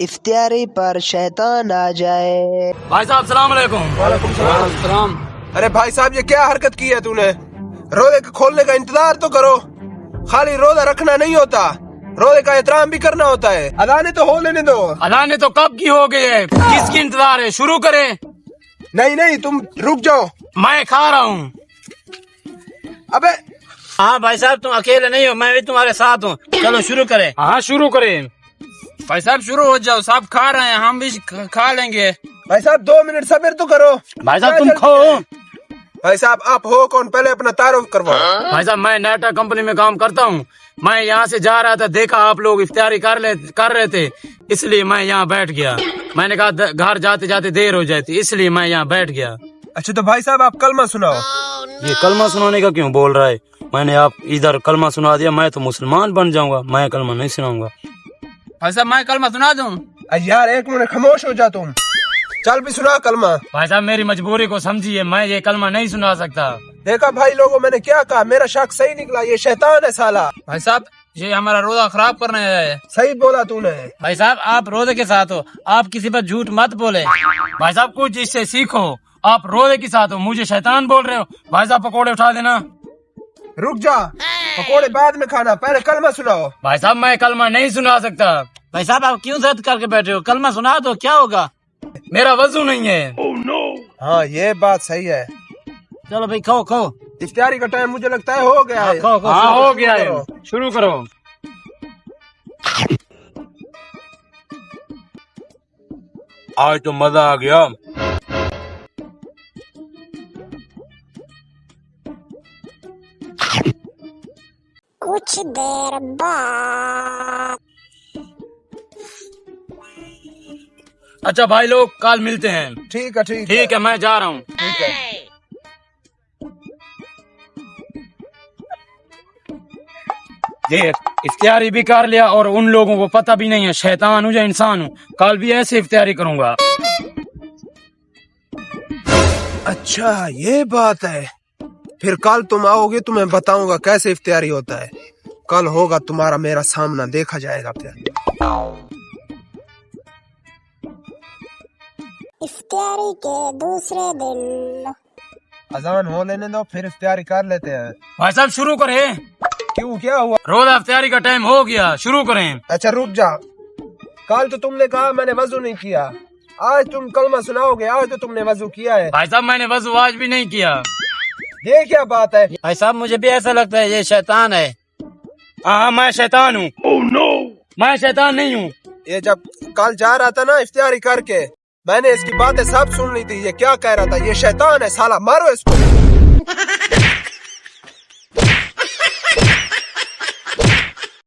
افطاری پر شیطان آ جائے۔ بھائی صاحب السلام علیکم۔ وعلیکم السلام۔ ارے بھائی صاحب یہ کیا حرکت کی ہے تو نے؟ روزے کے کھولنے کا انتظار تو کرو، خالی روزہ رکھنا نہیں ہوتا، روزے کا احترام بھی کرنا ہوتا ہے۔ اذانیں تو ہو لینے دو۔ اذان تو کب کی ہو گئی ہے، کس کی انتظار ہے؟ شروع کریں۔ نہیں تم رک جاؤ۔ میں کھا رہا ہوں۔ ابے ہاں بھائی صاحب تم اکیلے نہیں ہو، میں بھی تمہارے ساتھ ہوں، چلو شروع کریں۔ ہاں شروع کریں۔ بھائی صاحب شروع ہو جاؤ، صاحب کھا رہے ہیں، ہم بھی کھا لیں گے۔ بھائی صاحب 2 منٹ صبر تو کرو۔ بھائی صاحب کیا تم جلدی کھاؤ۔ ہے؟ بھائی صاحب آپ ہو کون؟ پہلے اپنا تعارف کرواؤ۔ بھائی صاحب میں نیٹا کمپنی میں کام کرتا ہوں، میں یہاں سے جا رہا تھا، دیکھا آپ لوگ افطاری کر رہے تھے، اس لیے میں یہاں بیٹھ گیا۔ میں نے کہا گھر جاتے جاتے دیر ہو جاتی، اس لیے میں یہاں بیٹھ گیا۔ اچھا تو بھائی صاحب آپ کلمہ سناؤ۔ یہ کلمہ سنانے کا کیوں بول رہا ہے؟ میں نے آپ ادھر کلمہ سنا دیا، میں تو مسلمان بن جاؤں گا، میں کلمہ نہیں سناؤں گا۔ بھائی صاحب میں کلمہ سنا دوں؟ یار 1 منٹ خاموش ہو جا تم، چل بھی سنا کلمہ۔ بھائی صاحب میری مجبوری کو سمجھیے، میں یہ کلمہ نہیں سنا سکتا۔ دیکھا بھائی لوگوں میں نے کیا کہا، میرا شک صحیح نکلا، یہ شیطان ہے سالا۔ بھائی صاحب یہ ہمارا روزہ خراب کرنے آیا ہے۔ صحیح بولا تو نے۔ بھائی صاحب آپ روزے کے ساتھ ہو، آپ کسی پر جھوٹ مت بولے۔ بھائی صاحب کچھ اس سے سیکھو، آپ روزے کے ساتھ ہو، مجھے شیطان بول رہے ہو۔ بھائی صاحب پکوڑے اٹھا دینا۔ رک جا، پکوڑے بعد میں کھانا، پہلے کلمہ سناؤ۔ بھائی صاحب میں کلمہ نہیں سنا سکتا، بھائی صاحب آپ کیوں ضد کر کے بیٹھے ہو؟ کلمہ سنا دو، کیا ہوگا؟ میرا وضو نہیں ہے۔ ہاں یہ بات صحیح ہے۔ چلو بھائی کھو کھو افطاری کا ٹائم مجھے لگتا ہے ہو گیا ہے۔ کھو کھو۔ ہاں ہو گیا ہے، شروع کرو۔ آج تو مزہ آ گیا۔ کچھ دیر بعد اچھا بھائی لوگ کل ملتے ہیں۔ ٹھیک ہے ٹھیک ٹھیک ہے میں جا رہا ہوں۔ ٹھیک ہے۔ دیکھ افطاری بھی کر لیا اور ان لوگوں کو پتہ بھی نہیں ہے شیطان ہوں یا انسان ہوں، کل بھی ایسے افطاری کروں گا۔ اچھا یہ بات ہے، پھر کل تم آؤ گے تو میں بتاؤں گا کیسے افطاری ہوتا ہے، کل ہوگا تمہارا میرا سامنا، دیکھا جائے گا پھر۔ افطاری کے دوسرے دن اذان ہو لینے دو پھر افطاری کر لیتے ہیں۔ بھائی صاحب شروع کریں، کیوں کیا ہوا؟ روزہ افطاری کا ٹائم ہو گیا، شروع کریں۔ اچھا رک جا، کل تو تم نے کہا میں نے وضو نہیں کیا، آج تم کلمہ سناؤ گے، آج تو تم نے وضو کیا ہے، بھائی صاحب میں نے وضو آج بھی نہیں کیا۔ یہ کیا بات ہے؟ بھائی صاحب مجھے بھی ایسا لگتا ہے یہ شیطان ہے۔ ہاں میں شیطان ہوں۔ میں شیطان نہیں ہوں۔ یہ جب کل جا رہا تھا نا افطاری کر کے، میں نے اس کی باتیں سب سن لی تھی، یہ کیا کہہ رہا تھا، یہ شیطان ہے سالا، مارو اس کو۔